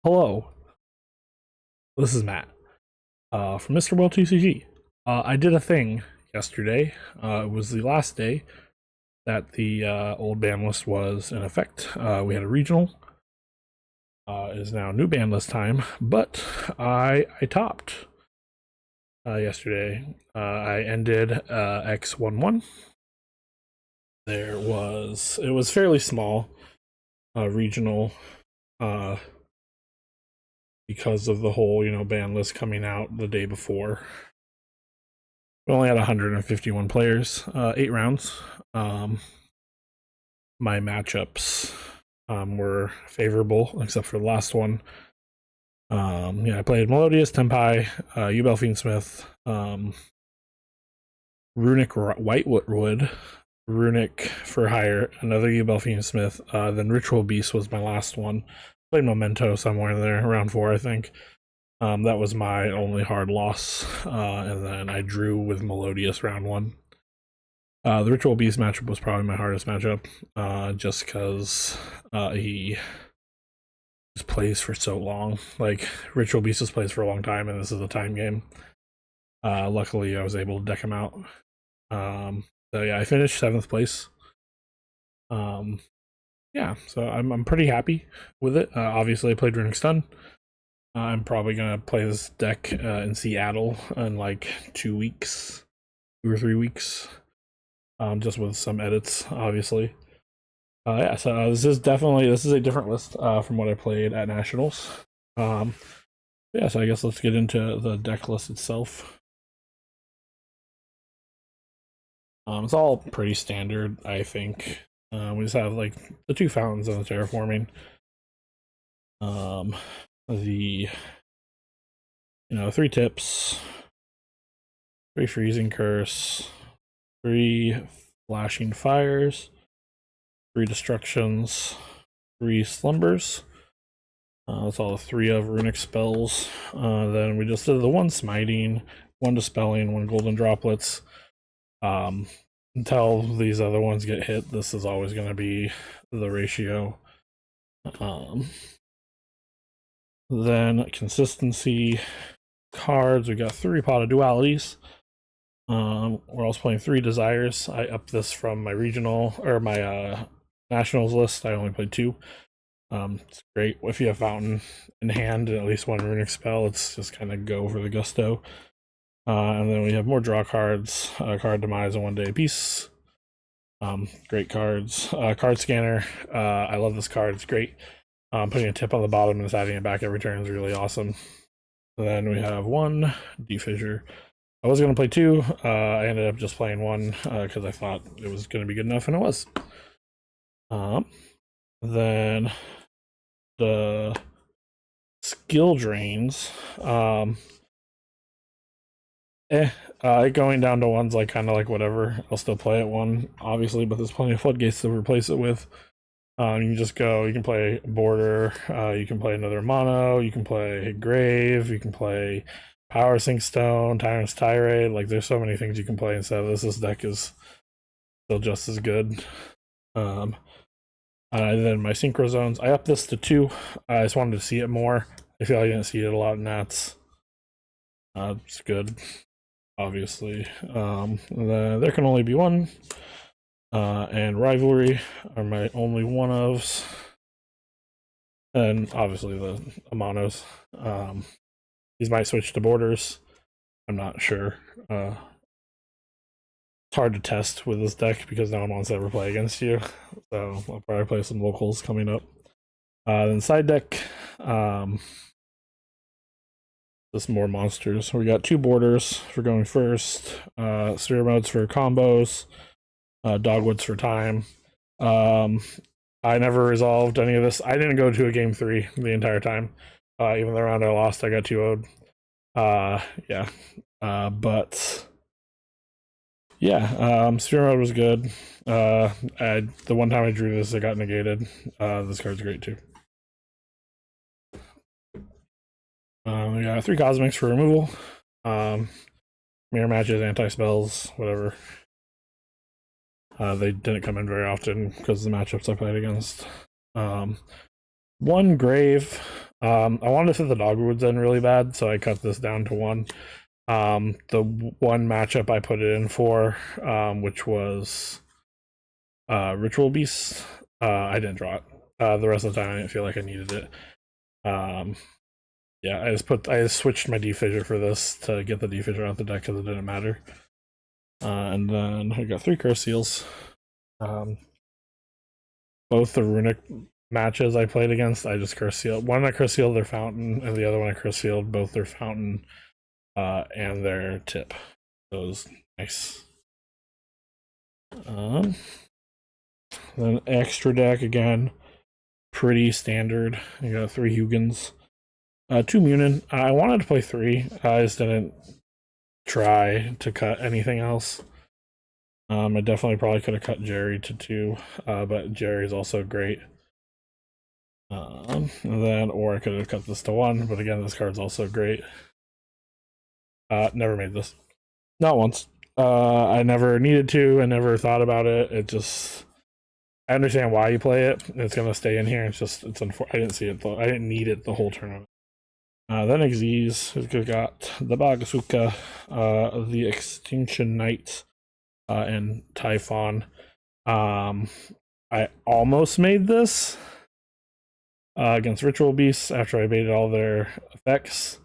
Hello, this is Matt from Mr. Well TCG. I did a thing yesterday. It was the last day that the old ban list was in effect. We had a regional. It is now new ban list time, but I topped yesterday. I ended X11. It was fairly small regional because of the whole ban list coming out the day before. We only had 151 players, 8 rounds. My matchups were favorable, except for the last one. I played Melodious, Tempai, YuGiOh Fiendsmith, Runick Whitewood, Runick for hire, another YuGiOh Fiendsmith, then Ritual Beast was my last one. Played Memento somewhere in there, round 4, I think. That was my only hard loss, and then I drew with Melodious round 1. The Ritual Beast matchup was probably my hardest matchup, just because he just plays for so long. Like, Ritual Beast just plays for a long time, and this is a time game. Luckily, I was able to deck him out. So yeah, I finished 7th place. Yeah, so I'm pretty happy with it. Obviously, I played Runick Stun. I'm probably gonna play this deck in Seattle in like 2 weeks, 2 or 3 weeks, just with some edits, obviously. Yeah, so this is a different list from what I played at Nationals. Yeah, so I guess let's get into the deck list itself. It's all pretty standard, I think. We just have like the 2 fountains and the terraforming. The 3 tips, 3 freezing curse, 3 flashing fires, 3 destructions, 3 slumbers. That's all the 3 of Runick spells. Then we just did the 1 smiting, 1 dispelling, 1 golden droplets. Until these other ones get hit, this is always going to be the ratio. Then consistency cards, we got 3 pot of dualities. We're also playing 3 desires. I upped this from my regional or my nationals list. I only played 2. It's great if you have fountain in hand and at least 1 runic spell. It's just kind of go for the gusto. And then we have more draw cards, card demise and 1 day piece. Great cards. Card scanner. I love this card. It's great. Putting a tip on the bottom and just adding it back every turn is really awesome. Then we have 1 defissure. I was going to play 2. I ended up just playing 1 because I thought it was going to be good enough, and it was. Then the skill drains. Going down to 1's like kind of like whatever. I'll still play it 1, obviously, but there's plenty of floodgates to replace it with. You just go, you can play Border, you can play another Mono, you can play Grave, you can play Power Sink Stone, Tyrant's Tirade. Like, there's so many things you can play instead of this. This deck is still just as good. Then my Synchro Zones, I upped this to 2. I just wanted to see it more. I feel like I didn't see it a lot in Nats. It's good, obviously. There can only be 1. And Rivalry are my only 1-ofs. And obviously the Amanos. These might switch to Borders. I'm not sure. It's hard to test with this deck because no one wants to ever play against you. So I'll probably play some locals coming up. Then side deck. Just more monsters. We got 2 Borders for going first. Sphere modes for combos. Dogwoods for time. I never resolved any of this. I didn't go to a game 3 the entire time. Even the round I lost, I got 2-0'd. Yeah. But yeah, Sphere mode was good. The one time I drew this, it got negated. This card's great too. We got 3 cosmics for removal. Mirror matches, anti-spells, whatever. They didn't come in very often because of the matchups I played against. 1 grave. I wanted to fit the dogwoods in really bad, so I cut this down to 1. The 1 matchup I put it in for, which was Ritual Beast, I didn't draw it. The rest of the time I didn't feel like I needed it. Yeah, I just switched my defissure for this to get the defissure out the deck because it didn't matter. And then I got 3 curse seals. Both the Runick matches I played against, I just curse sealed. One I curse sealed their fountain, and the other one I curse sealed both their fountain and their tip. So it was nice. Then extra deck again, pretty standard. You got 3 Hugins, 2 Munin. I wanted to play 3. I just didn't try to cut anything else. I definitely probably could have cut Jerry to 2, but Jerry's also great. And then, or I could have cut this to 1, but again, this card's also great. Never made this. Not once. I never needed to. I never thought about it. It just, I understand why you play it. It's gonna stay in here. It's just, it's unfortunate. I didn't see it though. I didn't need it the whole tournament. Then Xyz has got the Bagasuka, the Extinction Knight, and Typhon. I almost made this against Ritual Beasts after I baited all their effects,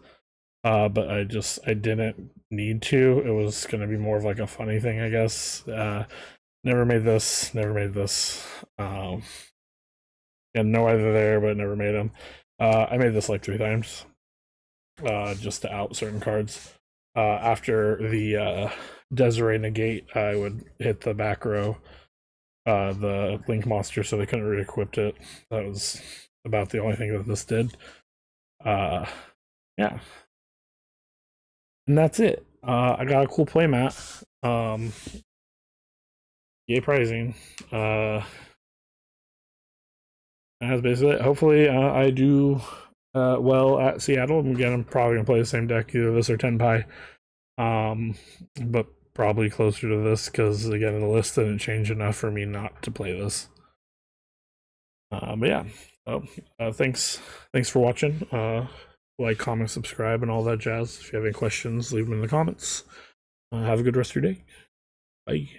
but I didn't need to. It was going to be more of like a funny thing, I guess. Never made this. Yeah, no either there, but never made them. I made this like 3 times, just to out certain cards. After the Desiree negate, I would hit the back row, the Link monster, so they couldn't re-equip it. That was about the only thing that this did. Yeah. And that's it. I got a cool playmat. Yay pricing. That's basically it. Hopefully, I do well at Seattle. Again, I'm probably gonna play the same deck, either this or Tenpai. But probably closer to this because again, the list didn't change enough for me not to play this. But yeah, so, thanks for watching. Like, comment, subscribe, and all that jazz. If you have any questions, leave them in the comments. Have a good rest of your day. Bye.